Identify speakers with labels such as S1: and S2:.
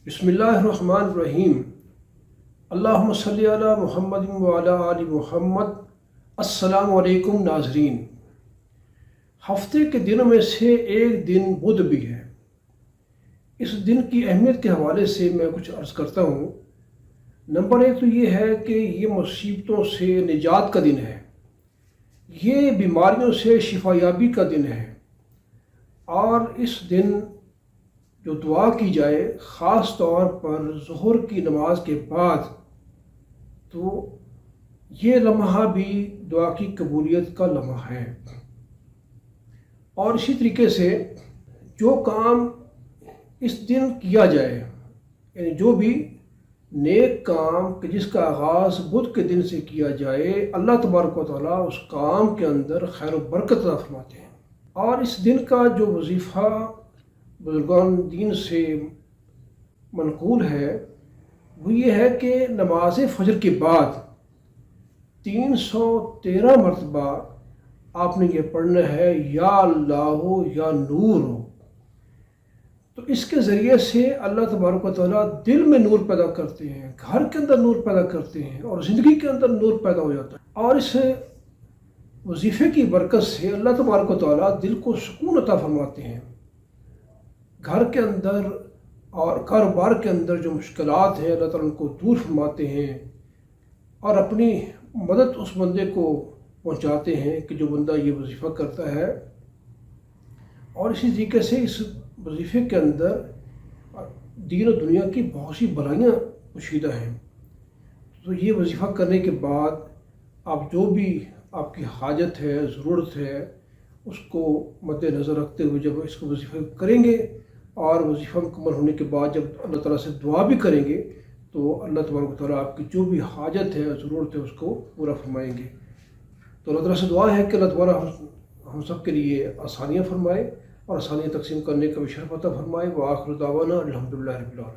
S1: بسم اللہ الرحمن الرحیم۔ اللہم صلی علی محمد وعلی آل محمد۔ السلام علیکم ناظرین۔ ہفتے کے دنوں میں سے ایک دن بدھ بھی ہے۔ اس دن کی اہمیت کے حوالے سے میں کچھ عرض کرتا ہوں۔ نمبر ایک تو یہ ہے کہ یہ مصیبتوں سے نجات کا دن ہے، یہ بیماریوں سے شفا یابی کا دن ہے، اور اس دن جو دعا کی جائے خاص طور پر ظہر کی نماز کے بعد، تو یہ لمحہ بھی دعا کی قبولیت کا لمحہ ہے۔ اور اسی طریقے سے جو کام اس دن کیا جائے، یعنی جو بھی نیک کام کہ جس کا آغاز بدھ کے دن سے کیا جائے، اللہ تبارک و تعالیٰ اس کام کے اندر خیر و برکت عطا فرماتے ہیں۔ اور اس دن کا جو وظیفہ بزرگان دین سے منقول ہے وہ یہ ہے کہ نماز فجر کے بعد 313 مرتبہ آپ نے یہ پڑھنا ہے، یا اللہ یا نور ہو۔ تو اس کے ذریعے سے اللہ تبارک و تعالیٰ دل میں نور پیدا کرتے ہیں، گھر کے اندر نور پیدا کرتے ہیں، اور زندگی کے اندر نور پیدا ہو جاتا ہے۔ اور اس وظیفے کی برکت سے اللہ تبارک و تعالیٰ دل کو سکون عطا فرماتے ہیں۔ گھر کے اندر اور کاروبار کے اندر جو مشکلات ہیں اللہ تعالیٰ ان کو دور فرماتے ہیں، اور اپنی مدد اس بندے کو پہنچاتے ہیں کہ جو بندہ یہ وظیفہ کرتا ہے۔ اور اسی طریقے سے اس وظیفے کے اندر دین و دنیا کی بہت سی بھلائیاں پوشیدہ ہیں۔ تو یہ وظیفہ کرنے کے بعد آپ جو بھی آپ کی حاجت ہے، ضرورت ہے، اس کو مد نظر رکھتے ہوئے جب اس کو وظیفہ کریں گے، اور وظیفہ مکمل ہونے کے بعد جب اللہ تعالیٰ سے دعا بھی کریں گے، تو اللہ تبارک و تعالیٰ آپ کی جو بھی حاجت ہے، ضرورت ہے، اس کو پورا فرمائیں گے۔ تو اللہ تعالیٰ سے دعا ہے کہ اللہ تعالیٰ ہم سب کے لیے آسانیاں فرمائے، اور آسانیاں تقسیم کرنے کا بھی شرف عطا فرمائے۔ وآخر دعوانا الحمدللہ رب العالمین۔